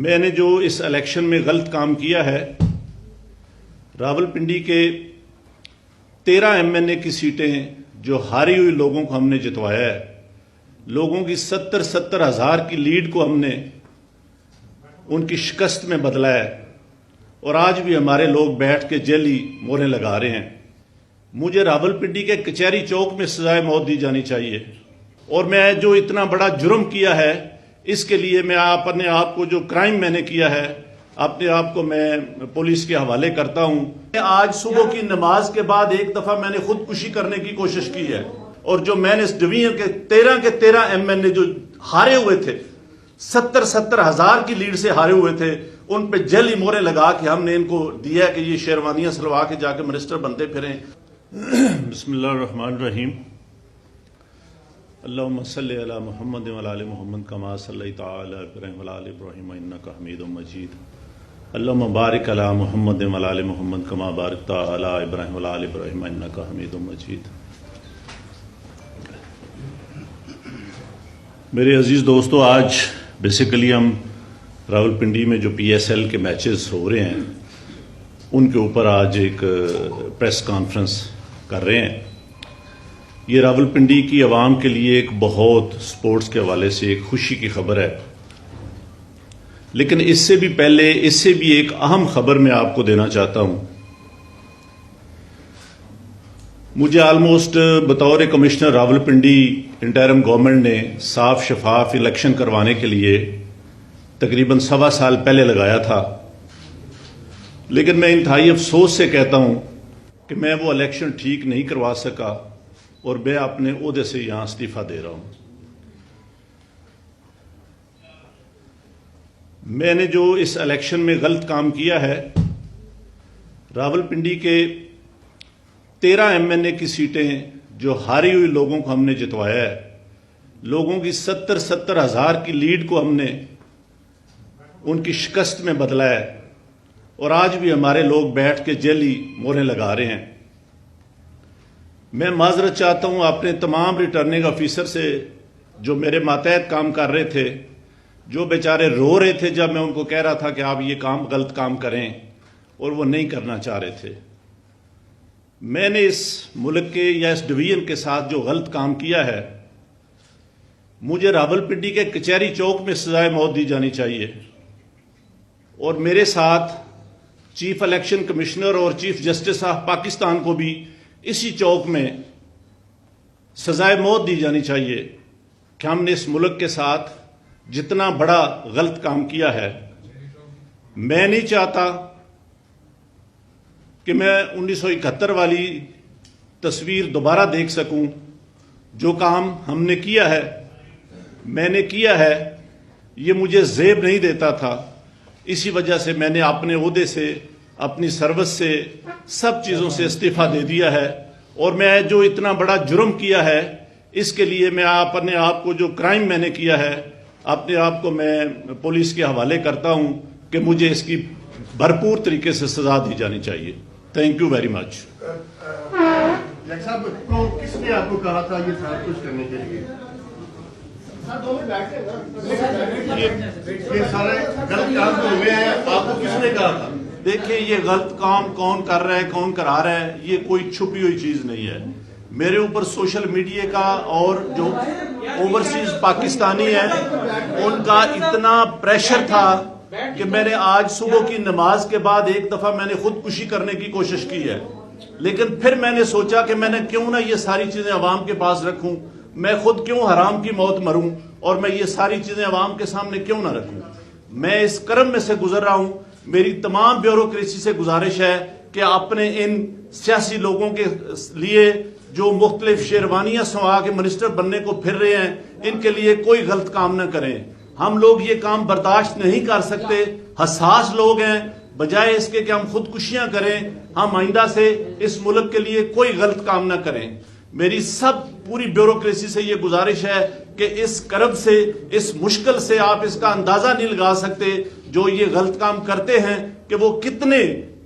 میں نے جو اس الیکشن میں غلط کام کیا ہے، راولپنڈی کے 13 MNA کی سیٹیں جو ہاری ہوئی لوگوں کو ہم نے جتوایا ہے، لوگوں کی 70 ہزار کی لیڈ کو ہم نے ان کی شکست میں بدلا ہے، اور آج بھی ہمارے لوگ بیٹھ کے جیلی موریں لگا رہے ہیں۔ مجھے راولپنڈی کے کچہری چوک میں سزائے موت دی جانی چاہیے، اور میں جو اتنا بڑا جرم کیا ہے اس کے لیے میں اپنے آپ کو، جو کرائم میں نے کیا ہے، اپنے آپ کو میں پولیس کے حوالے کرتا ہوں۔ آج صبح کی نماز کے بعد ایک دفعہ میں نے خودکشی کرنے کی کوشش کی ہے، اور جو میں نے اس ڈویژن کے 13 MNA جو ہارے ہوئے تھے، 70 ہزار کی لیڈ سے ہارے ہوئے تھے، ان پہ جیلی مورے لگا کے ہم نے ان کو دیا کہ یہ شیروانیاں سلوا کے جا کے منسٹر بنتے پھریں۔ بسم اللہ الرحمن الرحیم۔ اللہم صلی علی محمد وعلی آل محمد کما صلیت علی ابراہیم وعلی آل ابراہیم انک حمید مجید۔ اللہم بارک علی محمد وعلی آل محمد کما بارکت علی ابراہیم وعلی آل ابراہیم انک حمید مجید۔ میرے عزیز دوستو، آج بیسیکلی ہم راولپنڈی میں جو PSL کے میچز ہو رہے ہیں ان کے اوپر آج ایک پریس کانفرنس کر رہے ہیں۔ یہ راولپنڈی کی عوام کے لیے ایک بہت سپورٹس کے حوالے سے ایک خوشی کی خبر ہے، لیکن اس سے بھی پہلے اس سے بھی ایک اہم خبر میں آپ کو دینا چاہتا ہوں۔ مجھے آلموسٹ بطور کمشنر راولپنڈی انٹرم گورنمنٹ نے صاف شفاف الیکشن کروانے کے لیے تقریباً 1.25 سال پہلے لگایا تھا، لیکن میں انتہائی افسوس سے کہتا ہوں کہ میں وہ الیکشن ٹھیک نہیں کروا سکا، اور میں اپنے عہدے سے یہاں استعفیٰ دے رہا ہوں۔ میں نے جو اس الیکشن میں غلط کام کیا ہے، راولپنڈی کے 13 MNA کی سیٹیں جو ہاری ہوئی لوگوں کو ہم نے جتوایا ہے، لوگوں کی 70 ہزار کی لیڈ کو ہم نے ان کی شکست میں بدلا ہے، اور آج بھی ہمارے لوگ بیٹھ کے جیلی موریں لگا رہے ہیں۔ میں معذرت چاہتا ہوں اپنے تمام ریٹرننگ آفیسر سے جو میرے ماتحت کام کر رہے تھے، جو بیچارے رو رہے تھے جب میں ان کو کہہ رہا تھا کہ آپ یہ غلط کام کریں، اور وہ نہیں کرنا چاہ رہے تھے۔ میں نے اس ملک کے یا اس ڈویژن کے ساتھ جو غلط کام کیا ہے، مجھے راولپنڈی کے کچہری چوک میں سزائے موت دی جانی چاہیے، اور میرے ساتھ چیف الیکشن کمشنر اور چیف جسٹس آف پاکستان کو بھی اسی چوک میں سزائے موت دی جانی چاہیے کہ ہم نے اس ملک کے ساتھ جتنا بڑا غلط کام کیا ہے۔ میں نہیں چاہتا کہ میں 1971 والی تصویر دوبارہ دیکھ سکوں۔ جو کام ہم نے کیا ہے، میں نے کیا ہے، یہ مجھے زیب نہیں دیتا تھا، اسی وجہ سے میں نے اپنے عہدے سے، اپنی سروس سے، سب چیزوں سے استعفیٰ دے دیا ہے، اور میں جو اتنا بڑا جرم کیا ہے اس کے لیے میں اپنے آپ کو، جو کرائم میں نے کیا ہے، اپنے آپ کو میں پولیس کے حوالے کرتا ہوں کہ مجھے اس کی بھرپور طریقے سے سزا دی جانی چاہیے۔ Thank you very much. صاحب، کس نے آپ کو کہا تھا یہ سارا کچھ کرنے کے لیے؟ یہ سارے غلط کام جو ہوئے ہیں، آپ کو کس نے کہا تھا؟ دیکھیں، یہ غلط کام کون کر رہا ہے، کون کرا رہا ہے، یہ کوئی چھپی ہوئی چیز نہیں ہے۔ میرے اوپر سوشل میڈیا کا اور جو اوورسیز پاکستانی ہیں ان کا اتنا پریشر تھا کہ میں نے آج صبح کی نماز کے بعد ایک دفعہ میں نے خودکشی کرنے کی کوشش کی ہے، لیکن پھر میں نے سوچا کہ میں نے کیوں نہ یہ ساری چیزیں عوام کے پاس رکھوں، میں خود کیوں حرام کی موت مروں، اور میں یہ ساری چیزیں عوام کے سامنے کیوں نہ رکھوں۔ میں اس کرم میں سے گزر رہا ہوں۔ میری تمام بیوروکریسی سے گزارش ہے کہ اپنے ان سیاسی لوگوں کے لیے جو مختلف شیروانیاں سنوا کے منسٹر بننے کو پھر رہے ہیں، ان کے لیے کوئی غلط کام نہ کریں۔ ہم لوگ یہ کام برداشت نہیں کر سکتے، حساس لوگ ہیں۔ بجائے اس کے کہ ہم خودکشیاں کریں، ہم آئندہ سے اس ملک کے لیے کوئی غلط کام نہ کریں۔ میری پوری بیوروکریسی سے یہ گزارش ہے کہ اس کرب سے، اس مشکل سے آپ اس کا اندازہ نہیں لگا سکتے جو یہ غلط کام کرتے ہیں کہ وہ کتنے